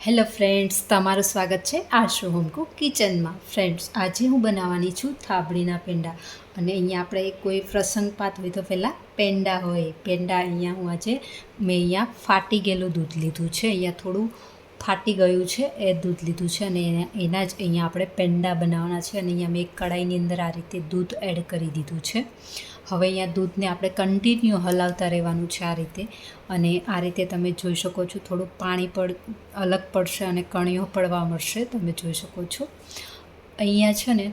Hello friends, તમારું સ્વાગત છે આશુ હોમ કુક કિચનમાં. ફ્રેન્ડ્સ, આજે હું બનાવવાની છું થાબડીના પેંડા. અને અહીંયા આપણે કોઈ પ્રસંગપાત હોય તો પહેલાં પેંડા અહીંયા હું આજે મેં ફાટી ગયેલું દૂધ લીધું છે. અહીંયા થોડું ફાટી ગયું છે એ દૂધ લીધું છે અને એના જ અહીંયા આપણે પેંડા બનાવવાના છે. અને અહીંયા મેં એક કડાઈની અંદર આ રીતે દૂધ એડ કરી દીધું છે. હવે અહીંયા દૂધને આપણે કન્ટિન્યુ હલાવતા રહેવાનું છે આ રીતે. અને આ રીતે તમે જોઈ શકો છો, થોડું પાણી અલગ પડશે અને કણીઓ પડવા મળશે, તમે જોઈ શકો છો. અહીંયા છે ને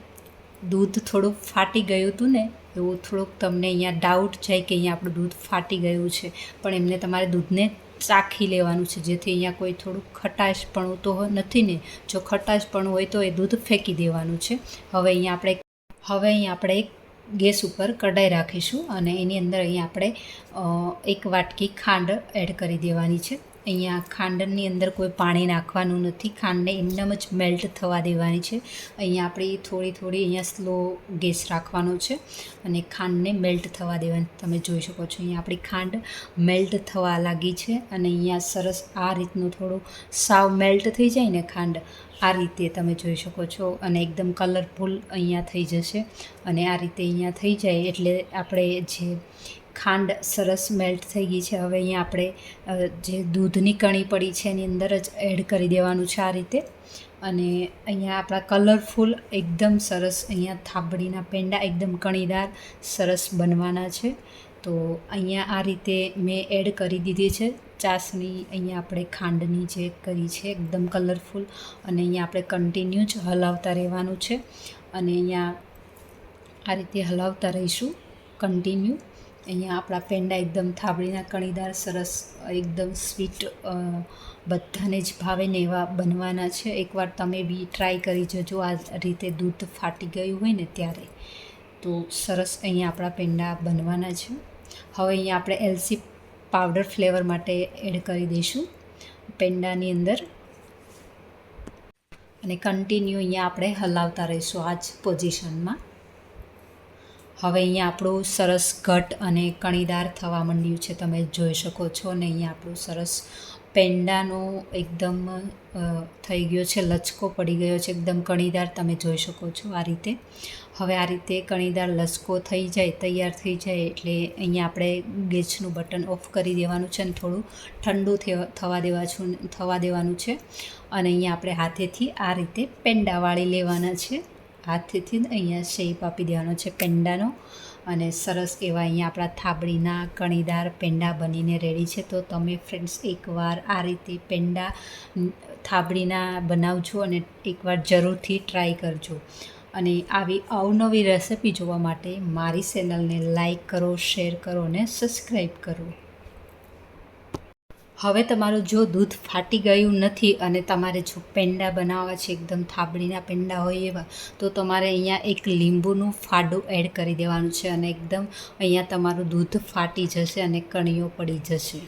દૂધ થોડુંક ફાટી ગયું હતું ને, એવું થોડુંક તમને અહીંયા ડાઉટ જાય કે અહીંયા આપણું દૂધ ફાટી ગયું છે, પણ એમને તમારે દૂધને ચાખી લેવાનું છે, જેથી અહીંયા કોઈ થોડુંક ખટાશપણું તો નથી ને. જો ખટાશપણું હોય તો એ દૂધ ફેંકી દેવાનું છે. હવે અહીંયા આપણે એક ગેસ ઉપર કઢાઈ રાખીશું અને એની અંદર અહીંયા આપણે એક વાટકી ખાંડ એડ કરી દેવાની છે. અહીંયા ખાંડની અંદર કોઈ પાણી નાખવાનું નથી, ખાંડને એમનેમ જ મેલ્ટ થવા દેવાની છે. અહીંયા આપણે થોડી અહીંયા સ્લો ગેસ રાખવાનો છે અને ખાંડને મેલ્ટ થવા દેવાની. તમે જોઈ શકો છો અહીંયા આપણી ખાંડ મેલ્ટ થવા લાગી છે અને અહીંયા સરસ આ રીતનું થોડું સાવ મેલ્ટ થઈ જાય ને ખાંડ, આ રીતે તમે જોઈ શકો છો. અને એકદમ કલરફુલ અહીંયા થઈ જશે. અને આ રીતે અહીંયા થઈ જાય એટલે આપણે જે ખાંડ સરસ મેલ્ટ થઈ ગઈ છે. હવે અહીંયા આપણે જે દૂધની કણી પડી છે એની અંદર જ એડ કરી દેવાનું છે આ રીતે. અને અહીંયા આપણા કલરફુલ એકદમ સરસ અહીંયા થાબડીના પેંડા એકદમ કણીદાર સરસ બનવાના છે. તો અહીંયા આ રીતે મેં એડ કરી દીધી છે ચાસણી. અહીંયા આપણે ખાંડની જે કરી છે એકદમ કલરફુલ. અને અહીંયા આપણે કન્ટિન્યુ જ હલાવતા રહેવાનું છે. અને અહીંયા આ રીતે હલાવતા રહીશું કન્ટિન્યુ. અહીંયા આપણા પેંડા એકદમ થાબડીના કણીદાર સરસ એકદમ સ્વીટ બધાને જ ભાવે ને એવા બનવાના છે. એકવાર તમે બી ટ્રાય કરી જજો આ રીતે દૂધ ફાટી ગયું હોય ને ત્યારે. તો સરસ અહીંયા આપણા પેંડા બનવાના છે. હવે અહીંયા આપણે એલચી પાવડર ફ્લેવર માટે એડ કરી દઈશું પેંડાની અંદર. અને કન્ટિન્યુ અહીંયા આપણે હલાવતા રહીશું આ જ પોઝિશનમાં. હવે અહીંયા આપણું સરસ ઘટ અને કણીદાર થવા માંડ્યું છે, તમે જોઈ શકો છો. અને અહીંયા આપણું સરસ પેંડાનો એકદમ થઈ ગયો છે, લચકો પડી ગયો છે, એકદમ કણીદાર તમે જોઈ શકો છો આ રીતે. હવે આ રીતે કણીદાર લચકો થઈ જાય, તૈયાર થઈ જાય એટલે અહીંયા આપણે ગેસનું બટન ઓફ કરી દેવાનું છે અને થોડું ઠંડુ થવા દેવાનું છે. અને અહીંયા આપણે હાથેથી આ રીતે પેંડા વાળી લેવાના છે. હાથેથી જ અહીંયા શેપ આપી દેવાનો છે પેંડાનો. અને સરસ એવા અહીંયા આપણા થાબડીના કણીદાર પેંડા બનીને રેડી છે. તો તમે ફ્રેન્ડ્સ એકવાર આ રીતે પેંડા થાબડીના બનાવજો અને એકવાર જરૂરથી ટ્રાય કરજો. અને આવી અવનવી રેસિપી જોવા માટે મારી ચેનલને લાઈક કરો, શેર કરો અને સબસ્ક્રાઈબ કરો. હવે તમારું જો દૂધ ફાટી ગયું નથી અને તમારે જો પેંડા બનાવવા છે એકદમ થાબડીના પેંડા હોય એવા, તો તમારે અહીંયા એક લીંબુનું ફાડું એડ કરી દેવાનું છે અને એકદમ અહીંયા તમારું દૂધ ફાટી જશે અને કણીઓ પડી જશે.